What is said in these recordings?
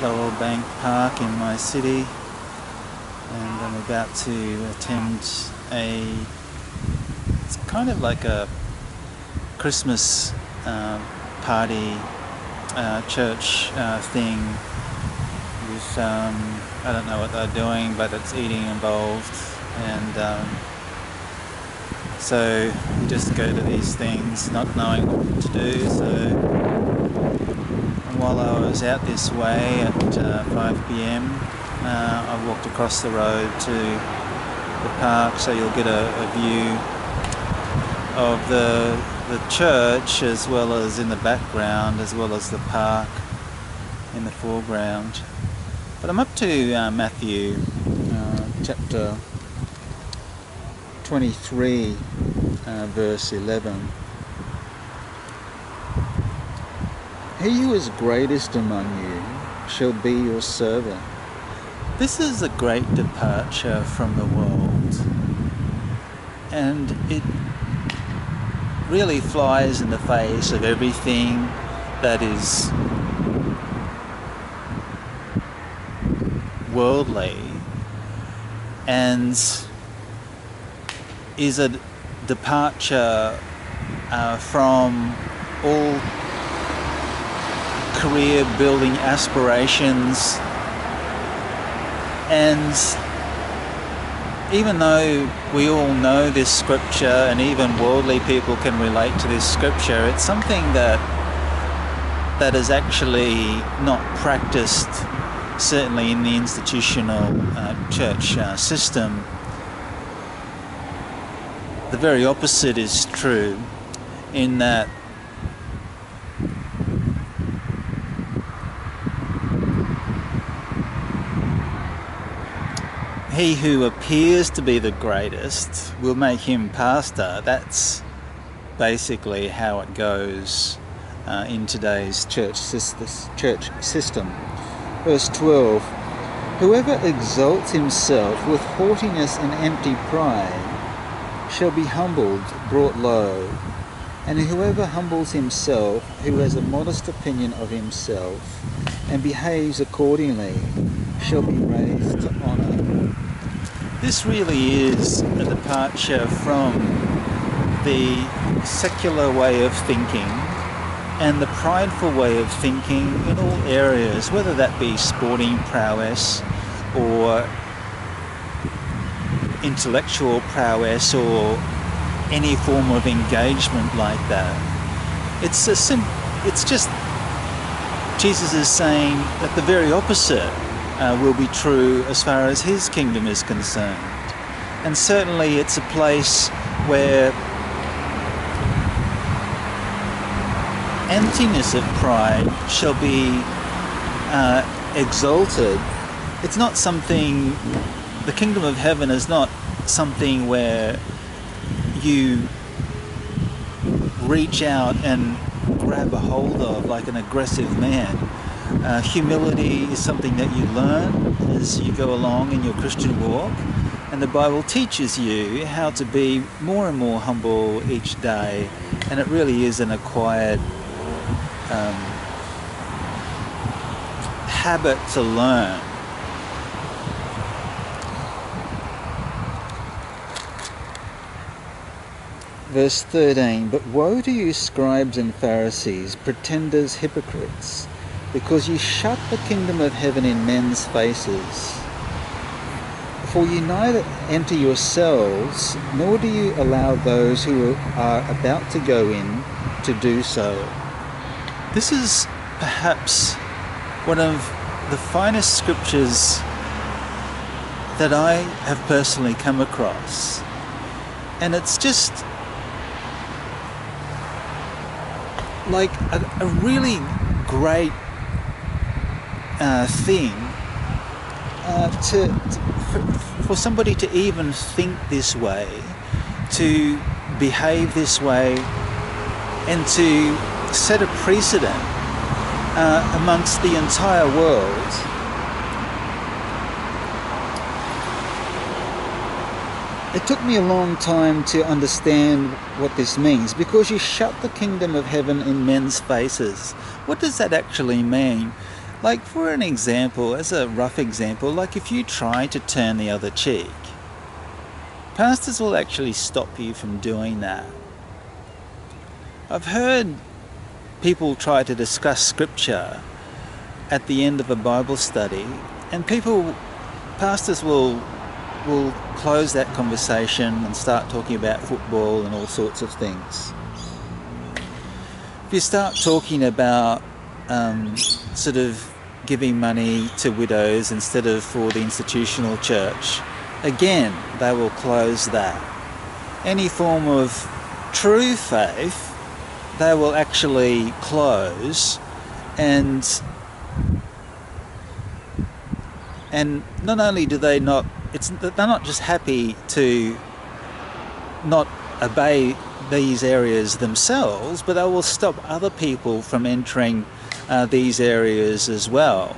Lower Bank Park in my city, and I'm about to attend it's kind of like a Christmas party church thing with I don't know what they're doing, but it's eating involved, and so you just go to these things not knowing what to do. And while I was out this way at 5 p.m, I walked across the road to the park, so you'll get a view of the church, as well as in the background, as well as the park in the foreground. But I'm up to Matthew chapter 23, verse 11. He who is greatest among you shall be your servant. This is a great departure from the world, and it really flies in the face of everything that is worldly, and is a departure from all career building aspirations. And even though we all know this scripture, and even worldly people can relate to this scripture, it's something that is actually not practiced, certainly in the institutional church system. The very opposite is true, in that he who appears to be the greatest will make him pastor. That's basically how it goes in today's church system. Verse 12, whoever exalts himself with haughtiness and empty pride shall be humbled, brought low. And whoever humbles himself, who has a modest opinion of himself, and behaves accordingly, shall be raised to honour. This really is a departure from the secular way of thinking and the prideful way of thinking in all areas, whether that be sporting prowess or intellectual prowess or any form of engagement like that. It's just Jesus is saying that the very opposite will be true as far as his kingdom is concerned. And certainly it's a place where emptiness of pride shall be exalted. It's not something, the kingdom of heaven is not something where you reach out and grab a hold of like an aggressive man. Humility is something that you learn as you go along in your Christian walk, and the Bible teaches you how to be more and more humble each day, and it really is an acquired habit to learn. Verse 13, but woe to you, scribes and Pharisees, pretenders, hypocrites, because you shut the kingdom of heaven in men's faces. For you neither enter yourselves, nor do you allow those who are about to go in to do so. This is perhaps one of the finest scriptures that I have personally come across. And it's just like a really great thing for somebody to even think this way, to behave this way, and to set a precedent amongst the entire world. It took me a long time to understand what this means, because you shut the kingdom of heaven in men's faces. What does that actually mean? Like, for an example, as a rough example, like if you try to turn the other cheek, pastors will actually stop you from doing that. I've heard people try to discuss scripture at the end of a Bible study, and pastors will close that conversation and start talking about football and all sorts of things. If you start talking about sort of giving money to widows instead of for the institutional church, again, they will close that. Any form of true faith, they will actually close, and not only do they're not just happy to not obey these areas themselves, but they will stop other people from entering these areas as well.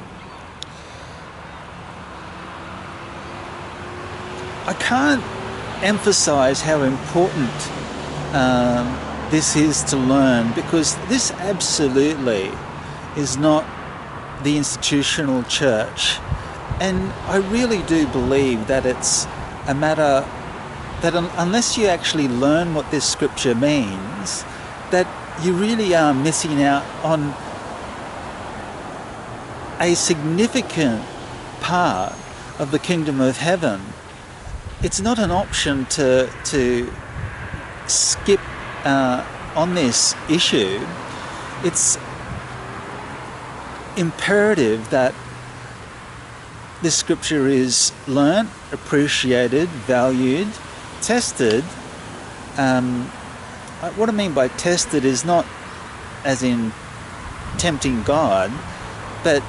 I can't emphasize how important this is to learn, because this absolutely is not the institutional church, and I really do believe that it's a matter that unless you actually learn what this scripture means, that you really are missing out on a significant part of the kingdom of heaven. It's not an option to skip on this issue. It's imperative that this scripture is learnt, appreciated, valued, tested. What I mean by tested is not as in tempting God, but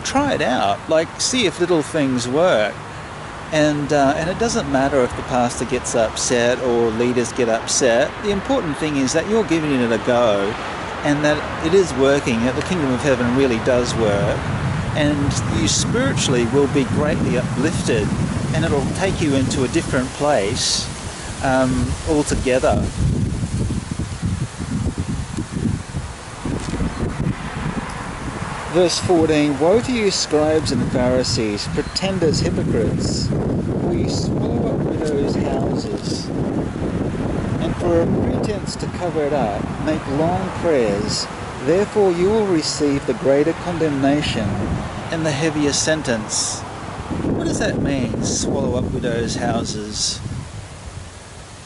try it out, like see if little things work. And it doesn't matter if the pastor gets upset or leaders get upset. The important thing is that you're giving it a go, and that it is working, that the kingdom of heaven really does work, and you spiritually will be greatly uplifted, and it'll take you into a different place altogether. Verse 14, woe to you scribes and Pharisees, pretenders, hypocrites, for you swallow up widows' houses, and for a pretense to cover it up, make long prayers. Therefore you will receive the greater condemnation and the heavier sentence. What does that mean, swallow up widows' houses?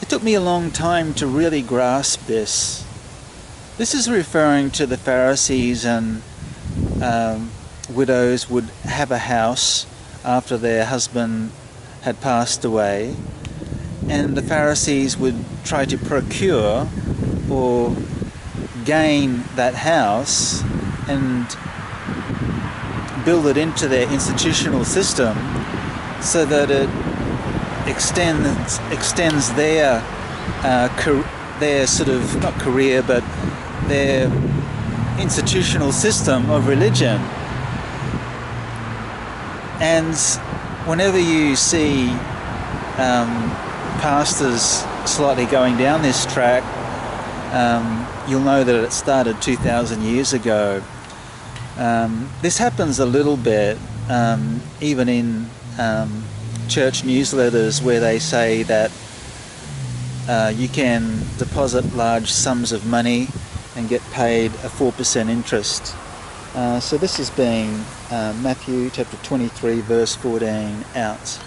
It took me a long time to really grasp this. This is referring to the Pharisees, and widows would have a house after their husband had passed away, and the Pharisees would try to procure or gain that house and build it into their institutional system so that it extends their sort of, not career, but their institutional system of religion. And whenever you see pastors slightly going down this track, you'll know that it started 2,000 years ago. This happens a little bit even in church newsletters, where they say that you can deposit large sums of money and get paid a 4% interest. So this has been Matthew chapter 23 verse 14 out.